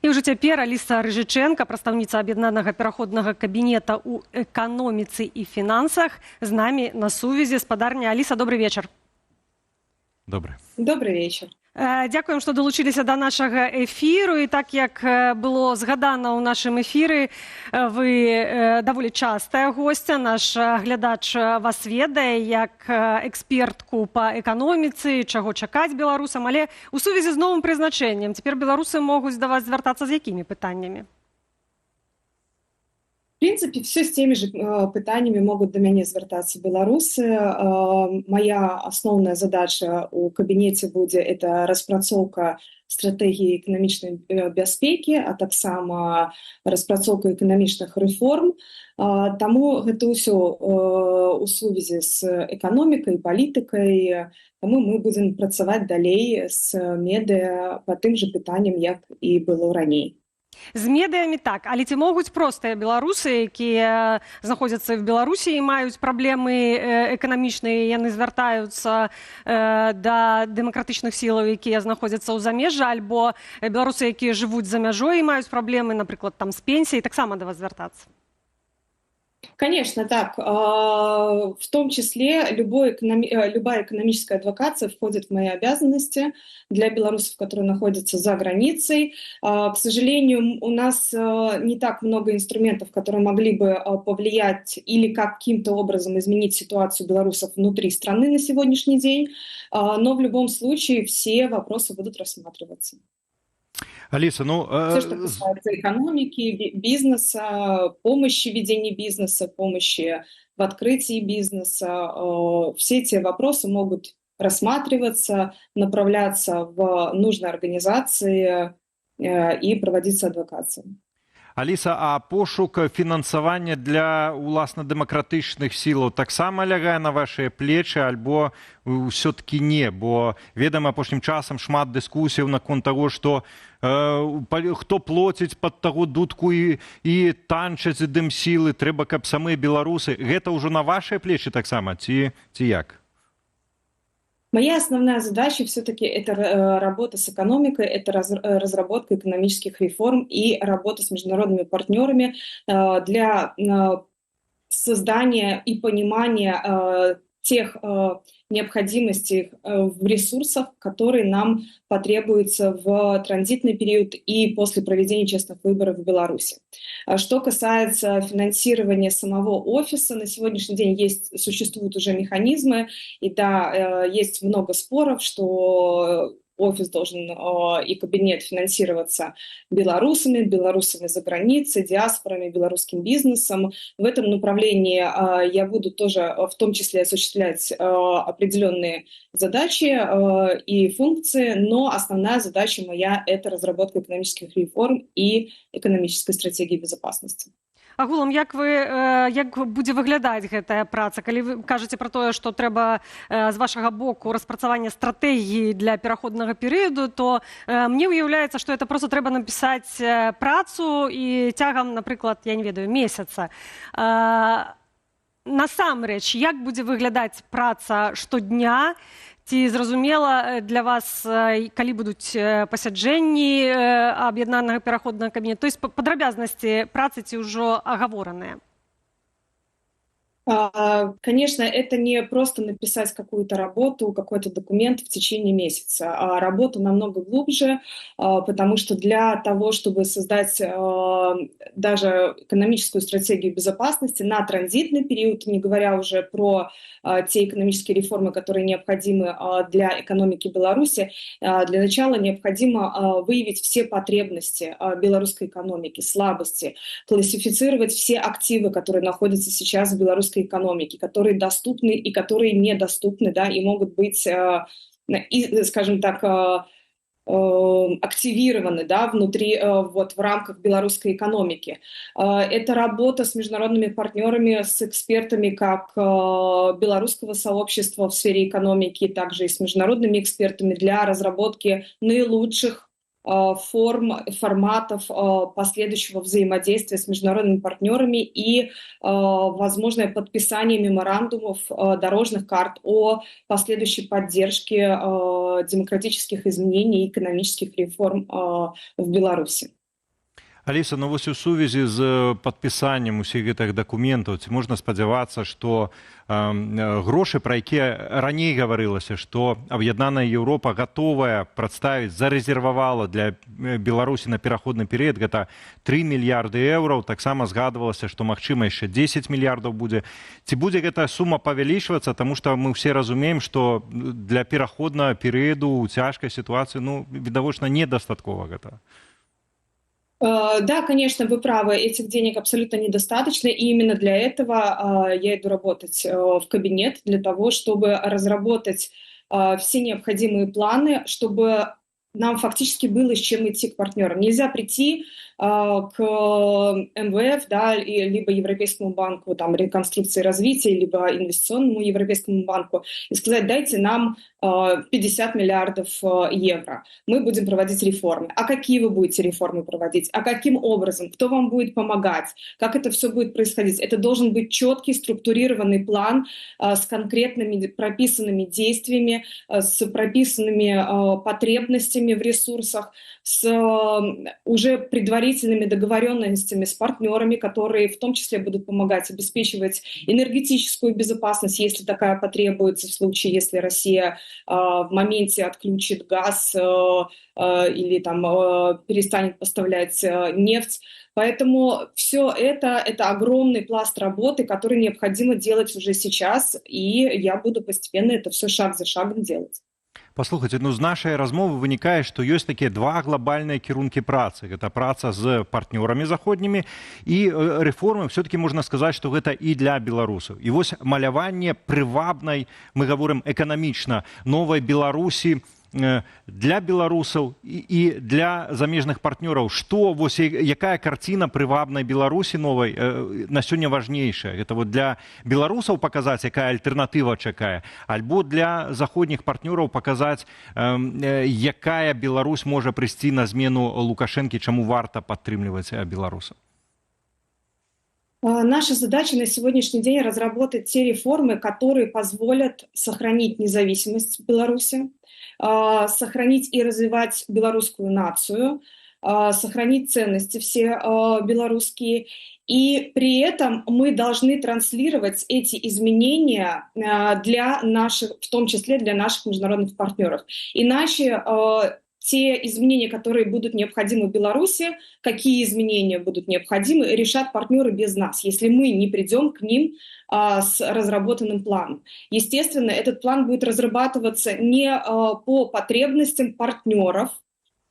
І ўжо цяпер Аліса Рыжыченка, прадстаўніца аб'яднанага пераходнага кабінета ў эканоміцы і фінансах, з намі на сувязі. Спадарня Аліса, добрый вечар. Добрый вечар. Дякуем, што далучыліся да нашага эфіру. І так, як было згадана ў нашым эфіры, вы даволі частая госця. Наш глядач вас ведае як экспертку па эканоміцы, чаго чакаць беларусам. Але ў сувязі з новым прызначэннем цяпер беларусы могуць да вас звяртацца з якімі пытаннямі? В принципе, все с теми же пытаннями могут до мяне звяртацца беларусы. Моя асноўная задача ў кабінеце будзе это распрацоўка стратэгіі эканамічнай бяспекі, а таксама распрацоўка эканамічных рэформ. Таму гэта ўсё ў сувязі з эканомікай, палітыкай. Таму мы будзем працаваць далей з медыа па тым жа пытанням, як і было раней. З медыямі так, але ці могуць простыя беларусы, якія знаходзяцца в Беларусі і маюць праблемы эканамічныя, яны звяртаюцца да дэмакратычных сілаў, якія знаходзяцца ў замежжы, альбо беларусы, якія жывуць за мяжой і маюць праблемы, напрыклад, там з пенсіяй, таксама да вас звяртацца? Конечно, так. В том числе любая экономическая адвокация входит в мои обязанности для белорусов, которые находятся за границей. К сожалению, у нас не так много инструментов, которые могли бы повлиять или каким-то образом изменить ситуацию белорусов внутри страны на сегодняшний день, но в любом случае все вопросы будут рассматриваться. Алиса, все, что касается экономики, бизнеса, помощи в ведении бизнеса, помощи в открытии бизнеса, все эти вопросы могут рассматриваться, направляться в нужные организации и проводиться адвокацией. Аліса, а пошук фінансавання для уласна дэмакратычных сілаў таксама лягае на вашыя плечы, альбо ўсё-такі не? Бо, ведама, апошнім часам шмат дыскусіяў наконт таго, што хто плоціць пад таго дудку і танчаць дым-сілы, трэба, каб самыя беларусы. Гэта ўжо на вашыя плечы таксама, ці як? Моя основная задача все-таки это работа с экономикой, это разработка экономических реформ и работа с международными партнерами для создания и понимания тех необходимостей в ресурсах, которые нам потребуются в транзитный период и после проведения честных выборов в Беларуси. Что касается финансирования самого офиса, на сегодняшний день существуют уже механизмы, и да, есть много споров, что офис должен и кабинет финансироваться белорусами за границей, диаспорами, белорусским бизнесом. В этом направлении я буду тоже в том числе осуществлять определенные задачи и функции, но основная задача моя – это разработка экономических реформ и экономической стратегии безопасности. Агулам, як будзе выглядаць гэтая праца? Калі вы кажаце пра тое, што трэба з вашага боку распрацавання стратэгіі для пераходнага перыяду, то мне ўяўляецца, што это проста трэба напісаць працу і цягам, напрыклад, я не ведаю, месяца. Насамрэч, як будзе выглядаць праца штодня? Ці зразумела для вас, калі будуць пасяджэнні аб'яднанага пераходнага кабінета? То есть падрабязнасці працы ці ўжо агавораныя? Конечно, это не просто написать какую-то работу, какой-то документ в течение месяца, а работа намного глубже, потому что для того, чтобы создать даже экономическую стратегию безопасности на транзитный период, не говоря уже про те экономические реформы, которые необходимы для экономики Беларуси, для начала необходимо выявить все потребности белорусской экономики, слабости, классифицировать все активы, которые находятся сейчас в белорусской экономики, которые доступны и которые недоступны, да, и могут быть, скажем так, активированы, да, внутри, вот, в рамках белорусской экономики. Это работа с международными партнерами, с экспертами как белорусского сообщества в сфере экономики, также и с международными экспертами для разработки наилучших форматов последующего взаимодействия с международными партнерами и возможное подписание меморандумов, дорожных карт о последующей поддержке демократических изменений и экономических реформ в Беларуси. Аліса, ну вось у сувязі з падпісаннем усіх гэтых дакументаў ці можна спадзявацца, што грошы, пра якія раней гаварылася, што аб'яднаная Еўропа гатовая прадставіць, зарэзервавала для Беларусі на пераходны перыяд, гэта 3 мільярды еўраў, таксама згадвалася, што магчыма яшчэ 10 мільярдаў будзе. Ці будзе гэтая сума павялічвацца, таму што мы ўсе разумеем, што для пераходнага перыяду ў цяжкай сітуацыі, ну, відавочна, недастаткова гэта. Да, конечно, вы правы, этих денег абсолютно недостаточно, и именно для этого я иду работать в кабинет, для того, чтобы разработать все необходимые планы, чтобы нам фактически было с чем идти к партнерам. Нельзя прийти к МВФ, да, либо Европейскому банку там, реконструкции и развития, либо инвестиционному Европейскому банку и сказать: дайте нам 50 миллиардов евро, мы будем проводить реформы. А какие вы будете реформы проводить? А каким образом? Кто вам будет помогать? Как это все будет происходить? Это должен быть четкий, структурированный план с конкретными прописанными действиями, с прописанными потребностями в ресурсах, с уже предварительными договоренностями с партнерами, которые в том числе будут помогать обеспечивать энергетическую безопасность, если такая потребуется, в случае, если Россия в моменте отключит газ или там перестанет поставлять нефть. Поэтому все это огромный пласт работы, который необходимо делать уже сейчас, и я буду постепенно это все шаг за шагом делать. Паслухайце, ну з нашай размовы вынікае, што ёсць такія два глобальныя кірункі працы. Гэта праца з партнёрамі заходнімі і рэформы. Все-таки можна сказаць, што гэта і для беларусаў. І вось маляванне прывабнай, мы гаворым эканамічна, новай Беларусі для беларусаў і для замежных партнёраў. Што, вось, якая карціна прывабнай Беларусі новай на сёння важнейшая? Гэта вот для беларусаў паказаць, якая альтэрнатыва чакае, альбо для заходніх партнёраў паказаць, якая Беларусь можа прыйсці на змену Лукашэнкі, чаму варта падтрымліваць беларусаў? Наша задача на сегодняшний день разработать те реформы, которые позволят сохранить независимость Беларуси, сохранить и развивать белорусскую нацию, сохранить ценности все белорусские. И при этом мы должны транслировать эти изменения для наших, в том числе для наших международных партнеров. Иначе те изменения, которые будут необходимы Беларуси, какие изменения будут необходимы, решат партнеры без нас, если мы не придем к ним с разработанным планом. Естественно, этот план будет разрабатываться не по потребностям партнеров,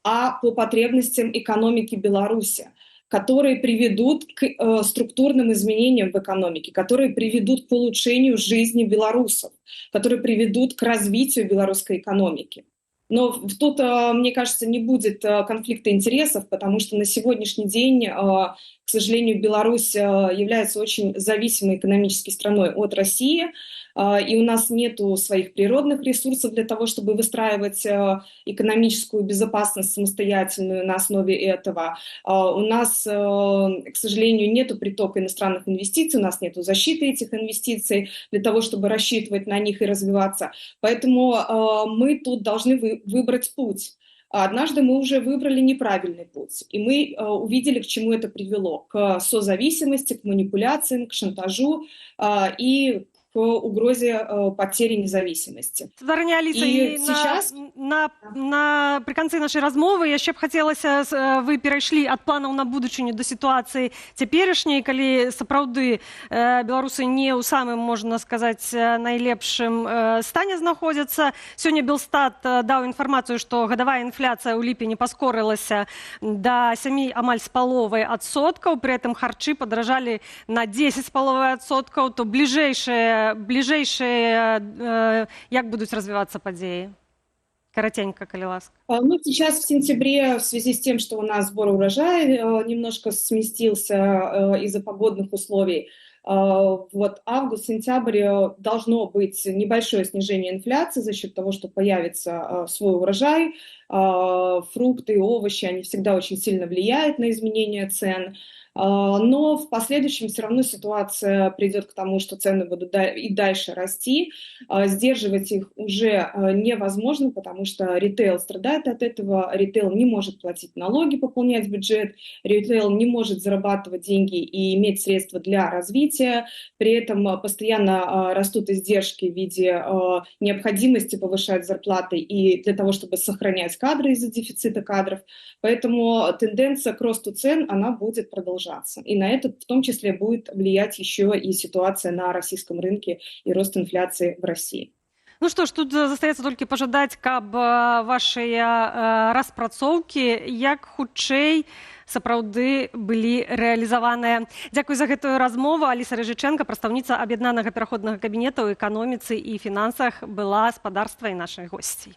а по потребностям экономики Беларуси, которые приведут к структурным изменениям в экономике, которые приведут к улучшению жизни белорусов, которые приведут к развитию белорусской экономики. Но тут, мне кажется, не будет конфликта интересов, потому что на сегодняшний день, к сожалению, Беларусь является очень зависимой экономической страной от России, и у нас нет своих природных ресурсов для того, чтобы выстраивать экономическую безопасность самостоятельную на основе этого. У нас, к сожалению, нет притока иностранных инвестиций, у нас нет защиты этих инвестиций для того, чтобы рассчитывать на них и развиваться. Поэтому мы тут должны выбрать путь. Однажды мы уже выбрали неправильный путь, и мы увидели, к чему это привело. К созависимости, к манипуляциям, к шантажу и к угрозе потери независимости. Дар'я Аліса, і сейчас наприкінці нашої розмови я ще б хотілося, ви перейшли від планів на будучыню до ситуації цяперашняй, калі сапраўды беларусы не ў самым, можна сказаць, найлепшым стане знаходзяцца. Сёння Белстат даў інфармацыю, што гадавая інфляцыя ў ліпені паскорылася да 7,5%, при этом харчы падаражалі на 10,5%, то бліжэйшыя, як будут развиваться подеи? Коротенько, коли ласка. Ну, сейчас в сентябре, в связи с тем, что у нас сбор урожая немножко сместился из-за погодных условий, вот август-сентябрь должно быть небольшое снижение инфляции за счет того, что появится свой урожай, фрукты и овощи, они всегда очень сильно влияют на изменение цен. Но в последующем все равно ситуация придет к тому, что цены будут и дальше расти. Сдерживать их уже невозможно, потому что ритейл страдает от этого, ритейл не может платить налоги, пополнять бюджет, ритейл не может зарабатывать деньги и иметь средства для развития, при этом постоянно растут издержки в виде необходимости повышать зарплаты и для того, чтобы сохранять кадры из-за дефицита кадров. Поэтому тенденция к росту цен, она будет продолжаться. И на это в том числе будет влиять еще и ситуация на российском рынке и рост инфляции в России. Ну што ж, тут застаецца толькі пажадаць, каб вашыя распрацоўкі як хутчэй сапраўды былі рэалізаваныя. Дзякуй за гэтую размову. Аліса Рыжыченка, прадстаўніца аб'яднанага пераходнага кабінета ў эканоміцы і фінансах, была спадарствай нашай госцей.